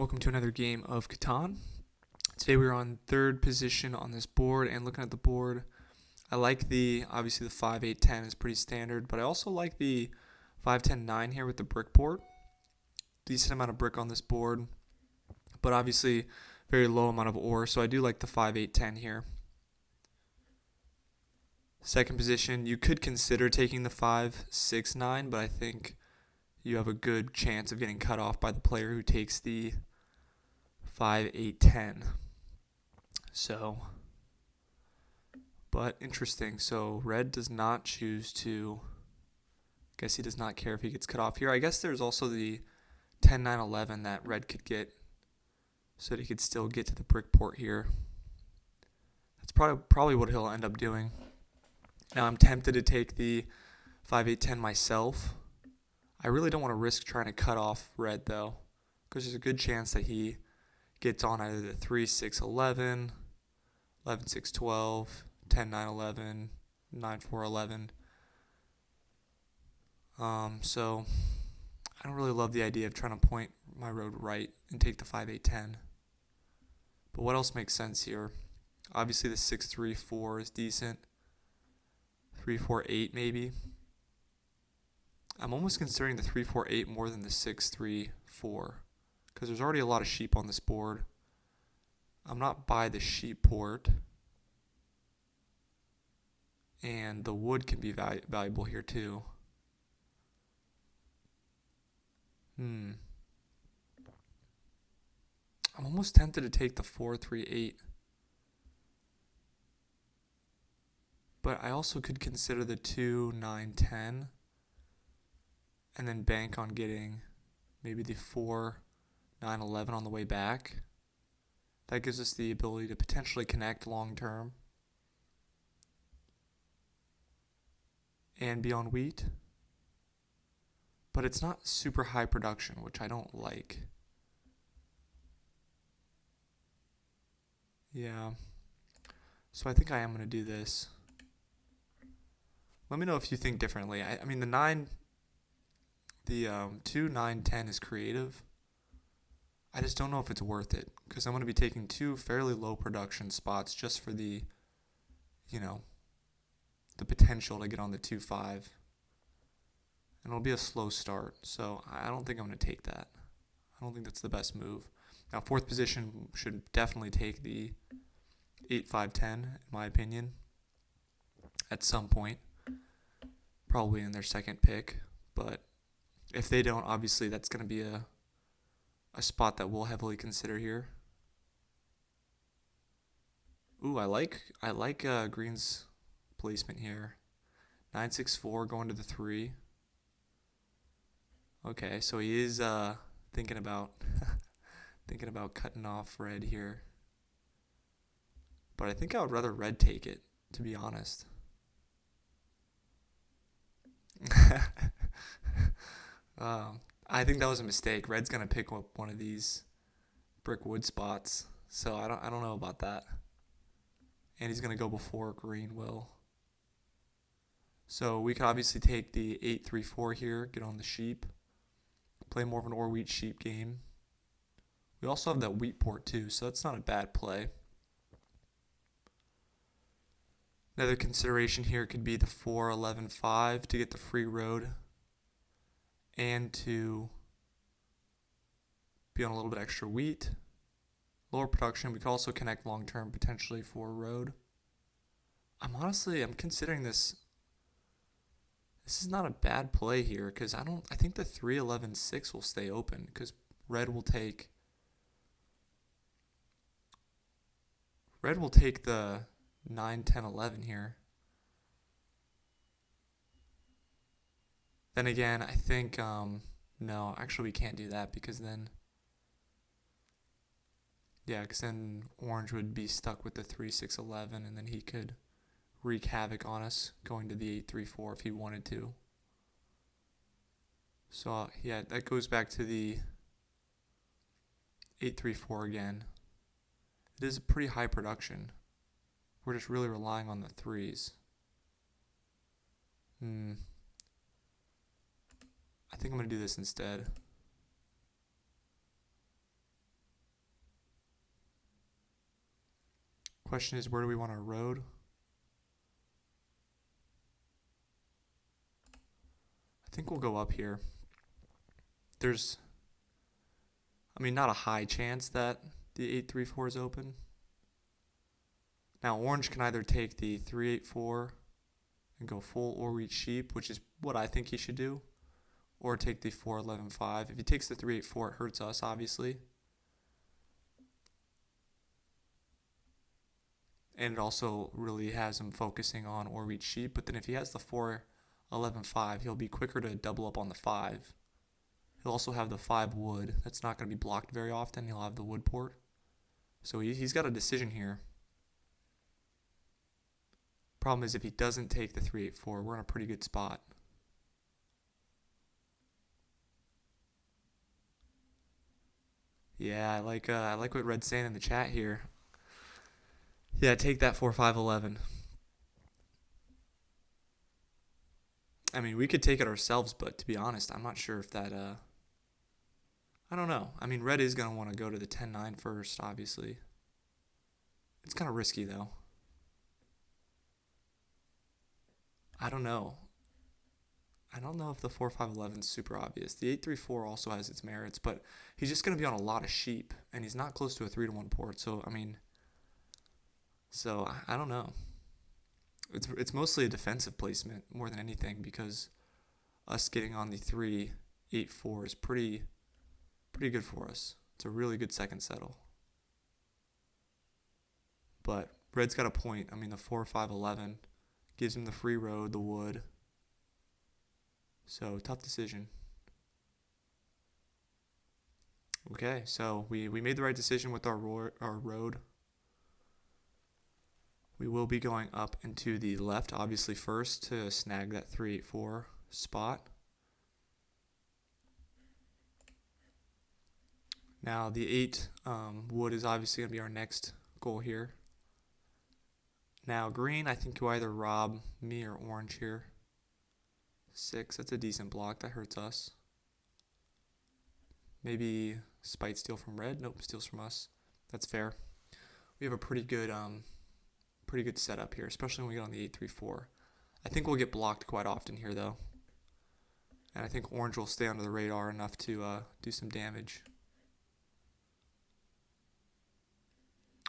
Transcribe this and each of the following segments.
Welcome to another game of Catan. Today we're on third position on this board, and looking at the board, I like obviously the 5, 8, 10 is pretty standard, but I also like the 5, 10, 9 here with the brick board. Decent amount of brick on this board, but obviously very low amount of ore, so I do like the 5, 8, 10 here. Second position, you could consider taking the 5, 6, 9, but I think you have a good chance of getting cut off by the player who takes the 5, 8, 10. So, but interesting. So red does not choose to, guess he does not care if he gets cut off here. I guess there's also the 10, 9, 11 that red could get so that he could still get to the brick port here. That's probably what he'll end up doing. Now I'm tempted to take the 5, 8, 10 myself. I really don't want to risk trying to cut off red though, because there's a good chance that he gets on either the 3, 6, 11, 11, 6, 12, 10, 9, 11, 9, 4, 11. So I don't really love the idea of trying to point my road right and take the 5, 8, 10. But what else makes sense here? Obviously the 6, 3, 4 is decent. 3, 4, 8 maybe. I'm almost considering the 3, 4, 8 more than the 6, 3, 4. Because there's already a lot of sheep on this board. I'm not by the sheep port. And the wood can be valuable here too. I'm almost tempted to take the 4, 3, 8. But I also could consider the 2, 9, 10. And then bank on getting maybe the 4, 9, 11 on the way back. That gives us the ability to potentially connect long term and be on wheat. But it's not super high production, which I don't like. Yeah. So I think I am going to do this. Let me know if you think differently. I mean, the 2, 9, 10 is creative. I just don't know if it's worth it, because I'm going to be taking two fairly low production spots just for the potential to get on the 2, 5. And it'll be a slow start, so I don't think I'm going to take that. I don't think that's the best move. Now, fourth position should definitely take the 8, 5, 10, in my opinion, at some point. Probably in their second pick, but if they don't, obviously that's going to be a spot that we'll heavily consider here. Ooh, I like Green's placement here. 9, 6, 4 going to the 3. Okay, so he is thinking about cutting off red here. But I think I would rather red take it, to be honest. I think that was a mistake. Red's gonna pick up one of these brick wood spots, so I don't know about that. And he's gonna go before green will. So we could obviously take the 8, 3, 4 here, get on the sheep, play more of an ore wheat sheep game. We also have that wheat port too, so that's not a bad play. Another consideration here could be the 4, 11, 5 to get the free road and to be on a little bit extra wheat. Lower production. We could also connect long term potentially for road. I'm considering this. This is not a bad play here, because I think the 3, 11, 6 will stay open, because red will take the 9, 10, 11 here. Then again, I think, no, actually we can't do that, because then orange would be stuck with the 3, 6, 11, and then he could wreak havoc on us going to the 8, 3, 4 if he wanted to. So, yeah, that goes back to the 8, 3, 4 again. It is a pretty high production. We're just really relying on the 3s. I think I'm going to do this instead. Question is, where do we want our road? I think we'll go up here. There's, I mean, not a high chance that the 8-3-4 is open. Now, orange can either take the 3-8-4 and go full or reach sheep, which is what I think he should do, or take the 4-11-5. If he takes the 3-8-4, it hurts us, obviously. And it also really has him focusing on or reach sheep. But then if he has the 4-11-5, he'll be quicker to double up on the 5. He'll also have the 5 wood. That's not going to be blocked very often. He'll have the wood port. So he's got a decision here. Problem is, if he doesn't take the 3-8-4, we're in a pretty good spot. Yeah, I like what Red's saying in the chat here. Yeah, take that 4-5-11. I mean, we could take it ourselves, but to be honest, I'm not sure if that, I don't know. I mean, Red is going to want to go to the 10-9 first, obviously. It's kind of risky, though. I don't know. I don't know if the 4-5-11 is super obvious. The 8-3-4 also has its merits, but he's just going to be on a lot of sheep, and he's not close to a 3-1 port, so, I mean... So, I don't know. It's mostly a defensive placement more than anything, because us getting on the 3-8-4 is pretty good for us. It's a really good second settle. But Red's got a point. I mean, the 4-5-11 gives him the free road, the wood. So, tough decision. Okay, so we made the right decision with our road. We will be going up into the left, obviously, first to snag that 3-8-4 spot. Now, the 8 wood is obviously going to be our next goal here. Now, green, I think, will either rob me or orange here. 6, that's a decent block. That hurts us. Maybe spite steal from red. Nope, steals from us. That's fair. We have a pretty good setup here, especially when we get on the 8-3-4. I think we'll get blocked quite often here, though. And I think orange will stay under the radar enough to do some damage.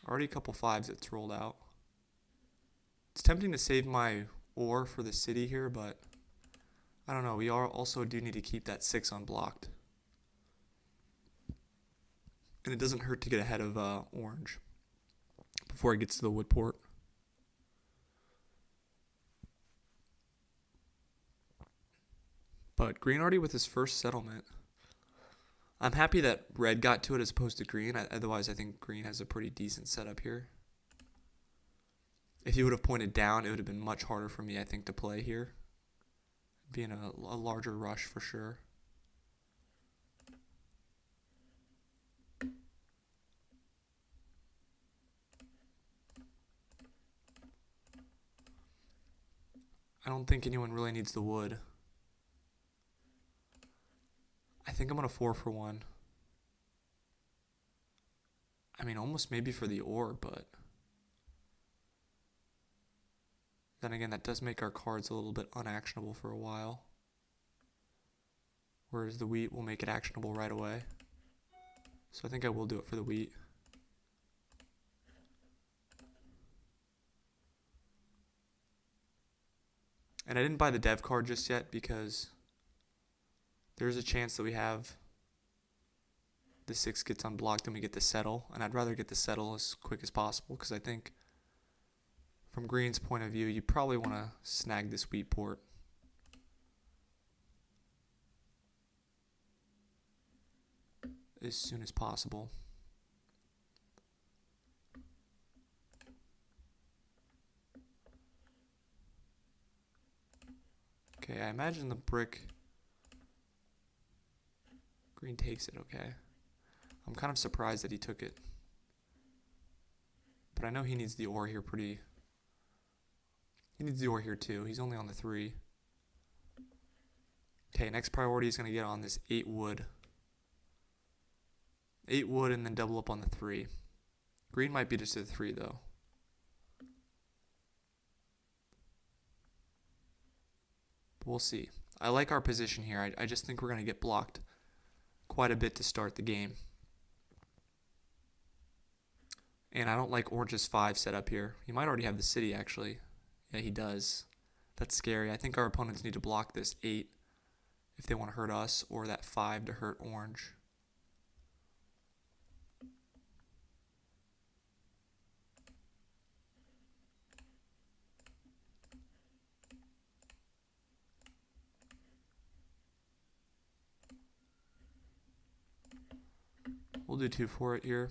Already a couple 5s that's rolled out. It's tempting to save my ore for the city here, but I don't know. We also do need to keep that 6 unblocked. And it doesn't hurt to get ahead of orange before it gets to the wood port. But green already with his first settlement. I'm happy that red got to it as opposed to green. Otherwise, I think green has a pretty decent setup here. If he would have pointed down, it would have been much harder for me, I think, to play here. Being a larger rush for sure. I don't think anyone really needs the wood. I think I'm going to 4-for-1. I mean, almost maybe for the ore, but... Then again, that does make our cards a little bit unactionable for a while. Whereas the wheat will make it actionable right away. So I think I will do it for the wheat. And I didn't buy the dev card just yet because there's a chance that we have the 6 gets unblocked and we get the settle. And I'd rather get the settle as quick as possible because I think from green's point of view, you probably want to snag this wheat port. As soon as possible. Okay, I imagine the brick... Green takes it, okay. I'm kind of surprised that he took it. But I know he needs the ore here pretty... He needs the ore here too. He's only on the 3. Okay, next priority is going to get on this 8 wood. 8 wood and then double up on the 3. Green might beat us to the 3 though. But we'll see. I like our position here. I just think we're going to get blocked quite a bit to start the game. And I don't like Orange's 5 set up here. He might already have the city, actually. Yeah, he does. That's scary. I think our opponents need to block this 8 if they want to hurt us, or that 5 to hurt Orange. We'll do 2 for it here.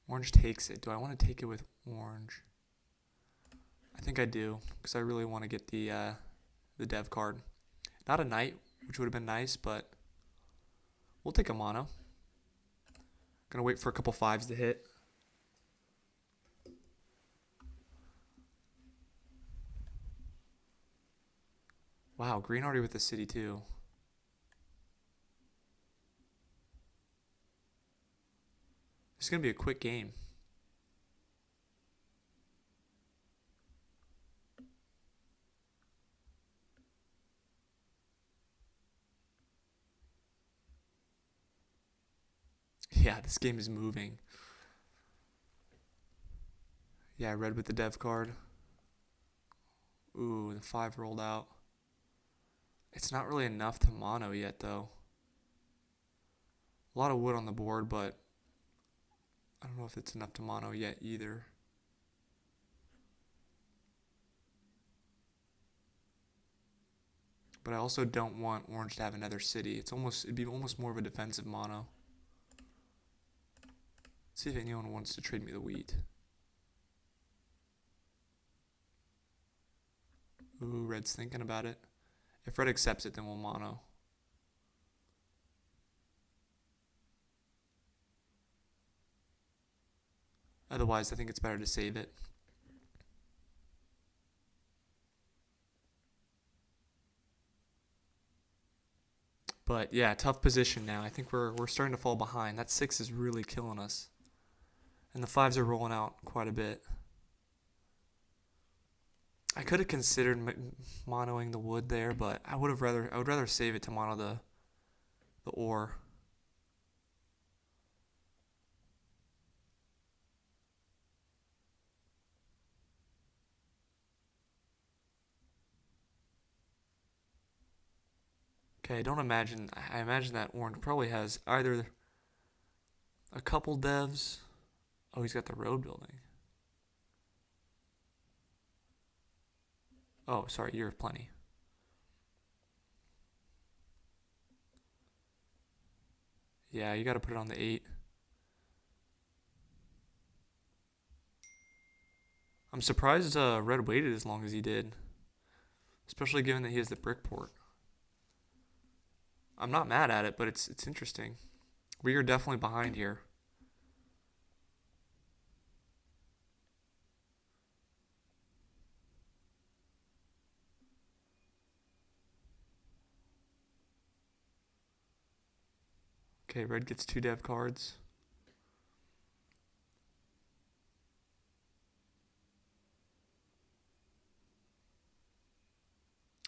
Orange takes it. Do I want to take it with Orange? I think I do, because I really want to get the dev card. Not a knight, which would have been nice, but we'll take a mono. Gonna wait for a couple 5s to hit. Wow, green already with the city too. This is gonna be a quick game. Yeah, this game is moving. Yeah, red with the dev card. Ooh, the 5 rolled out. It's not really enough to mono yet, though. A lot of wood on the board, but I don't know if it's enough to mono yet either. But I also don't want Orange to have another city. It'd be almost more of a defensive mono. Let's see if anyone wants to trade me the wheat. Ooh, red's thinking about it. If red accepts it, then we'll mono. Otherwise, I think it's better to save it. But yeah, tough position now. I think we're starting to fall behind. That 6 is really killing us. And the 5s are rolling out quite a bit. I could have considered monoing the wood there, but I would rather save it to mono the ore. Okay, I imagine that Orange probably has either a couple devs. Oh, he's got the road building. Oh, sorry, you have plenty. Yeah, you got to put it on the 8. I'm surprised red waited as long as he did, especially given that he has the brick port. I'm not mad at it, but it's interesting. We are definitely behind here. Okay, red gets 2 dev cards.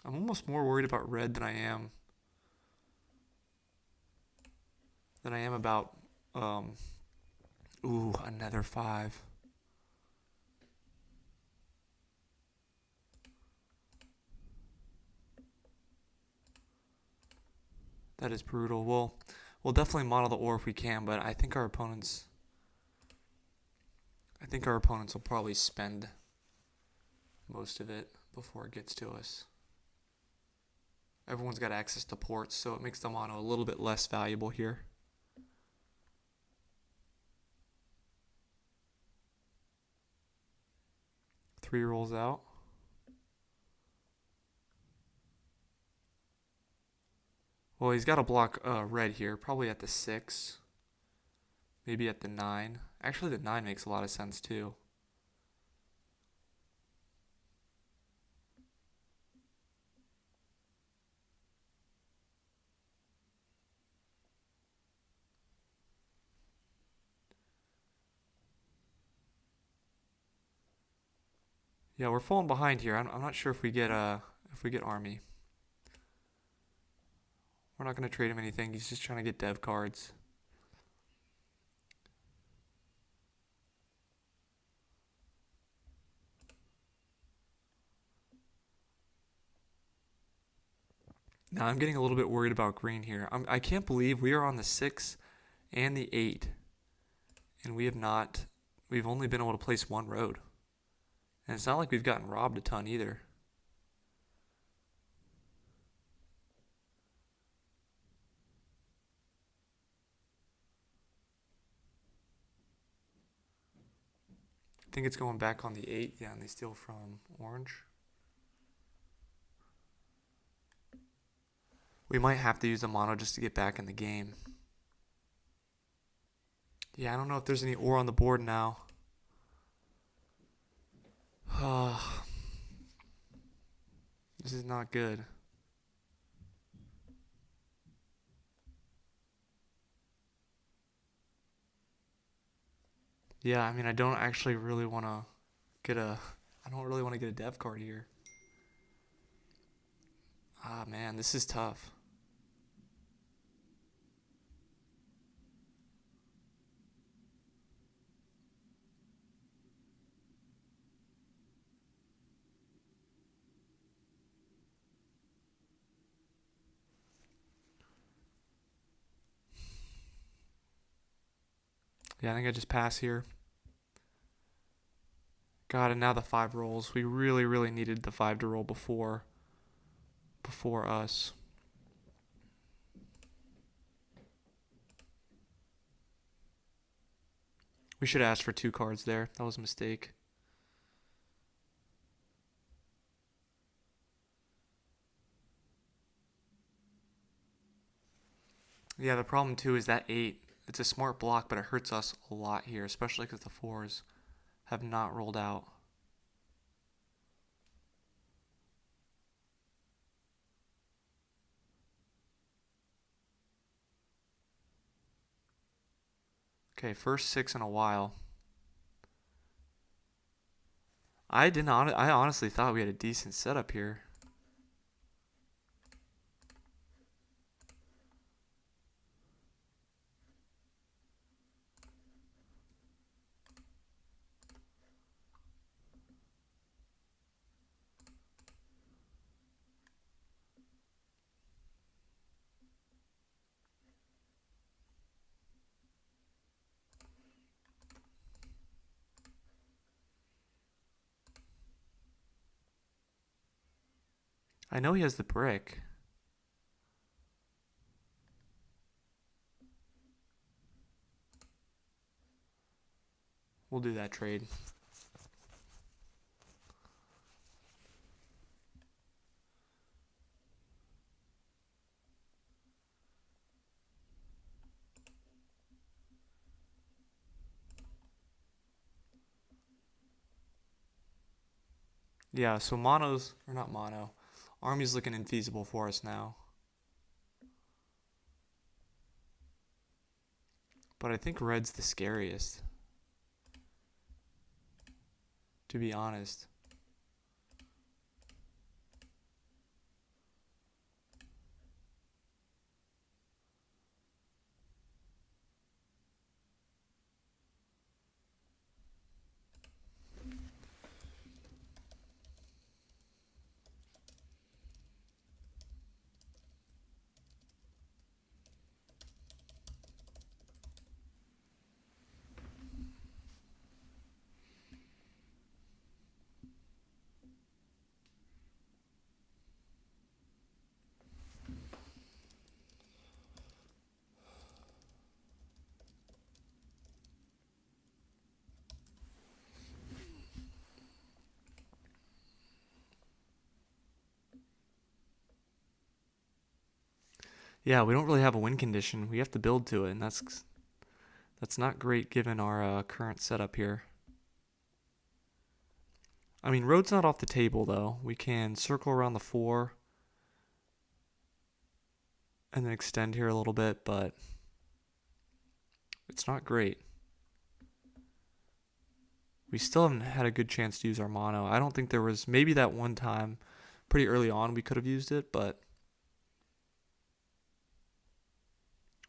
I'm almost more worried about red than I am about ooh, another 5. That is brutal. We'll definitely model the ore if we can, but I think our opponents will probably spend most of it before it gets to us. Everyone's got access to ports, so it makes the mono a little bit less valuable here. Three rolls out. Well, he's got to block red here, probably at the 6. Maybe at the 9. Actually, the 9 makes a lot of sense, too. Yeah, we're falling behind here. I'm not sure if we get army. We're not gonna trade him anything. He's just trying to get dev cards. Now I'm getting a little bit worried about green here. I can't believe we are on the 6 and the 8, and we have not. We've only been able to place one road, and it's not like we've gotten robbed a ton either. I think it's going back on the 8. Yeah, and they steal from orange. We might have to use the mono just to get back in the game. Yeah, I don't know if there's any ore on the board now. This is not good. Yeah, I mean, I don't actually really want to get a... I don't really want to get a dev card here. Ah, man, this is tough. Yeah, I think I just pass here. God, and now the 5 rolls. We really, really needed the 5 to roll before us. We should ask for 2 cards there. That was a mistake. Yeah, the problem too is that 8. It's a smart block, but it hurts us a lot here, especially because the 4s have not rolled out. Okay, first 6 in a while. I honestly thought we had a decent setup here. I know he has the brick. We'll do that trade. Yeah, so mono's, or not mono, army's looking infeasible for us now. But I think red's the scariest, to be honest. Yeah, we don't really have a win condition. We have to build to it, and that's not great given our current setup here. I mean, road's not off the table, though. We can circle around the 4 and then extend here a little bit, but it's not great. We still haven't had a good chance to use our mono. I don't think there was, maybe that one time pretty early on we could have used it, but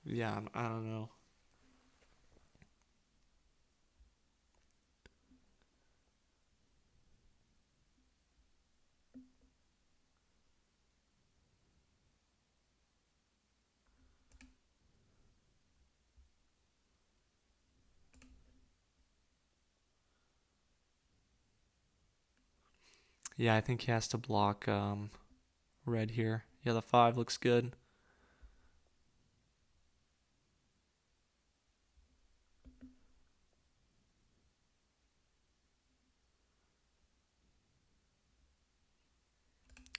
yeah, I don't know. Yeah, I think he has to block red here. Yeah, the 5 looks good.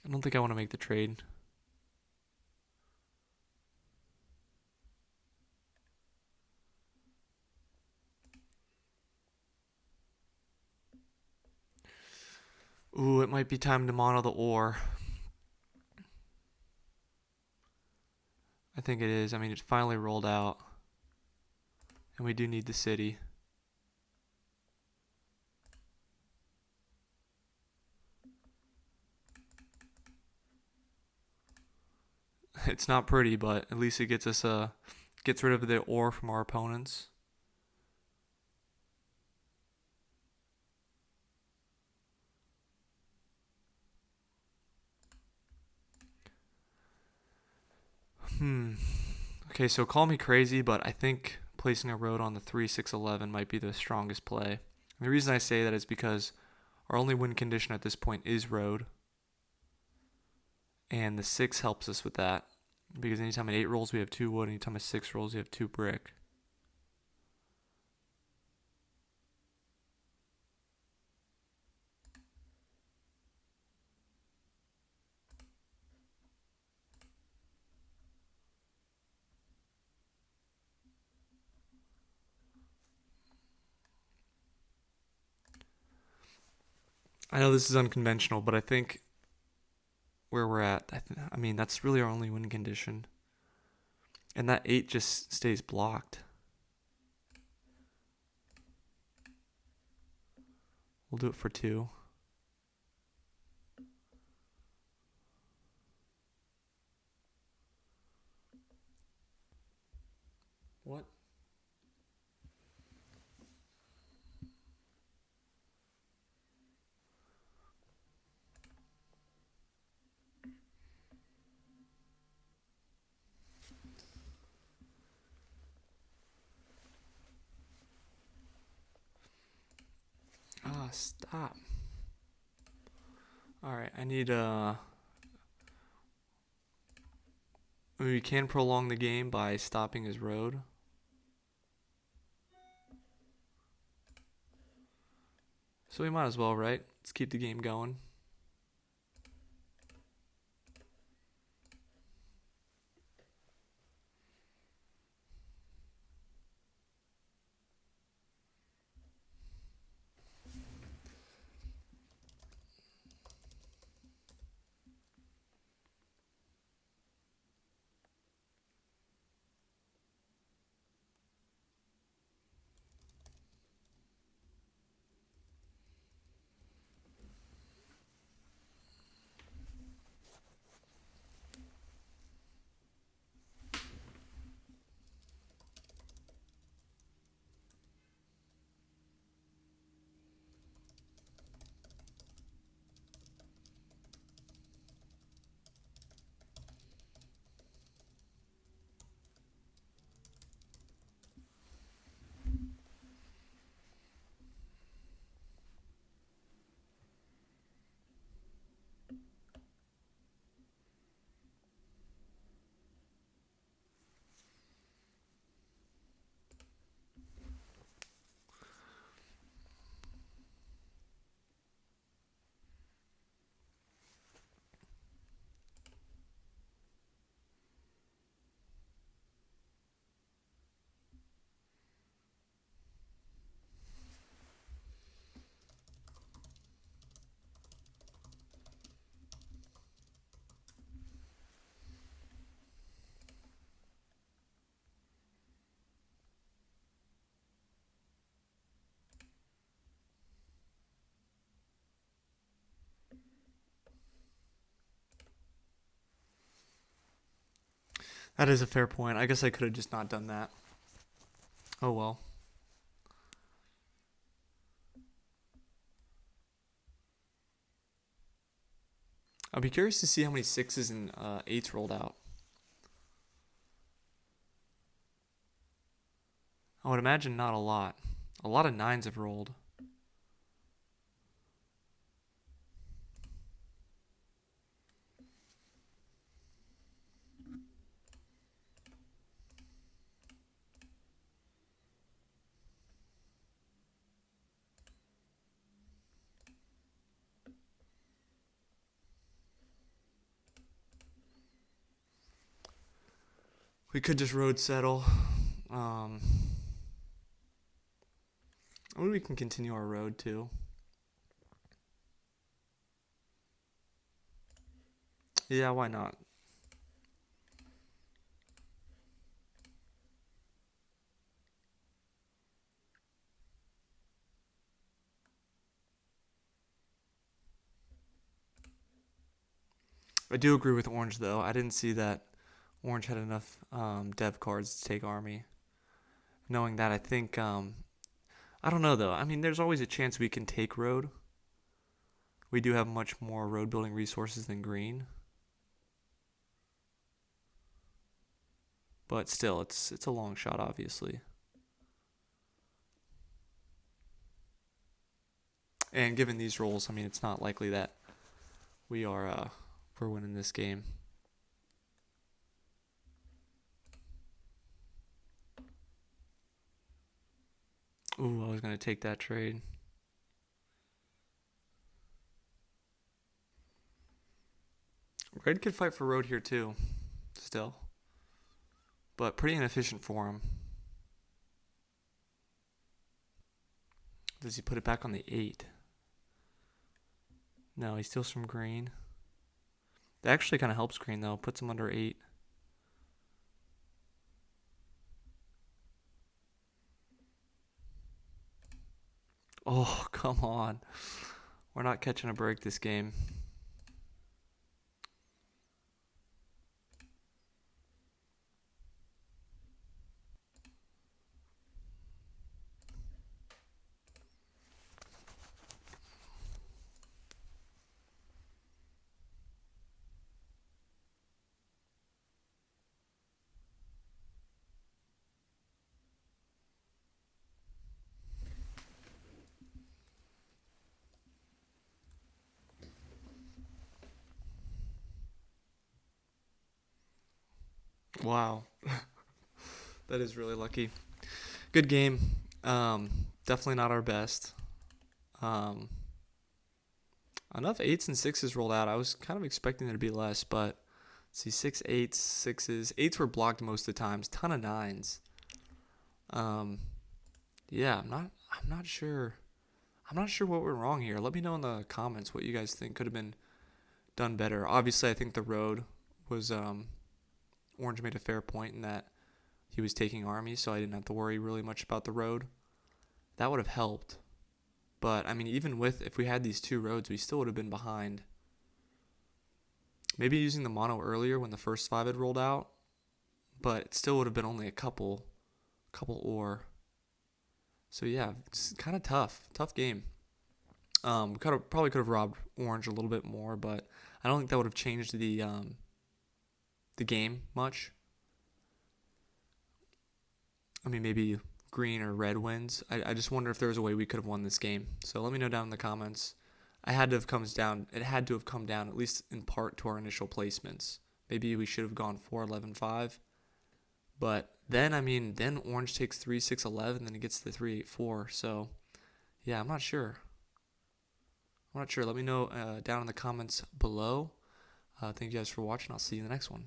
I don't think I want to make the trade. Ooh, it might be time to mono the ore. I think it is. I mean, it finally rolled out. And we do need the city. It's not pretty, but at least it gets us gets rid of the ore from our opponents. Okay, so call me crazy, but I think placing a road on the 3, 6, 11 might be the strongest play. And the reason I say that is because our only win condition at this point is road. And the 6 helps us with that. Because anytime an 8 rolls, we have 2 wood. Anytime a 6 rolls, we have 2 brick. I know this is unconventional, but I think where we're at, I mean, that's really our only win condition. And that 8 just stays blocked. We'll do it for 2. What? Ah, stop. Alright, I need we can prolong the game by stopping his road. So we might as well, right? Let's keep the game going. That is a fair point. I guess I could have just not done that. Oh well. I'll be curious to see how many sixes and eights rolled out. I would imagine not a lot. A lot of nines have rolled. We could just road settle. Maybe we can continue our road too. Yeah, why not? I do agree with orange though. I didn't see that orange had enough dev cards to take army. Knowing that, I think I don't know though. I mean, there's always a chance we can take road. We do have much more road building resources than green. But still, it's a long shot, obviously. And given these rolls, I mean, it's not likely that we're winning this game. Ooh, I was gonna take that trade. Red could fight for road here too, still. But pretty inefficient for him. Does he put it back on the 8? No, he steals from green. That actually kind of helps green though. Puts him under 8. Oh, come on. We're not catching a break this game. Wow. That is really lucky. Good game. Definitely not our best. Um, enough 8s and 6s rolled out. I was kind of expecting there to be less, but see, 6 8s, 6s. 8s were blocked most of the times. Ton of 9s. Yeah, I'm not sure. I'm not sure what went wrong here. Let me know in the comments what you guys think could have been done better. Obviously, I think the road was Orange made a fair point in that he was taking army, so I didn't have to worry really much about the road. That would have helped. But I mean, even with if we had these two roads, we still would have been behind. Maybe using the mono earlier when the first 5 had rolled out, but it still would have been only a couple ore. So yeah, it's kind of tough game. We probably could have robbed orange a little bit more, but I don't think that would have changed the game much. I mean, maybe green or red wins. I just wonder if there was a way we could have won this game. So let me know down in the comments. It had to have come down at least in part to our initial placements. Maybe we should have gone 4 11 5. But then then orange takes 3 6 11, then it gets the 3 8 4. So yeah, I'm not sure. Let me know down in the comments below. Thank you guys for watching. I'll see you in the next one.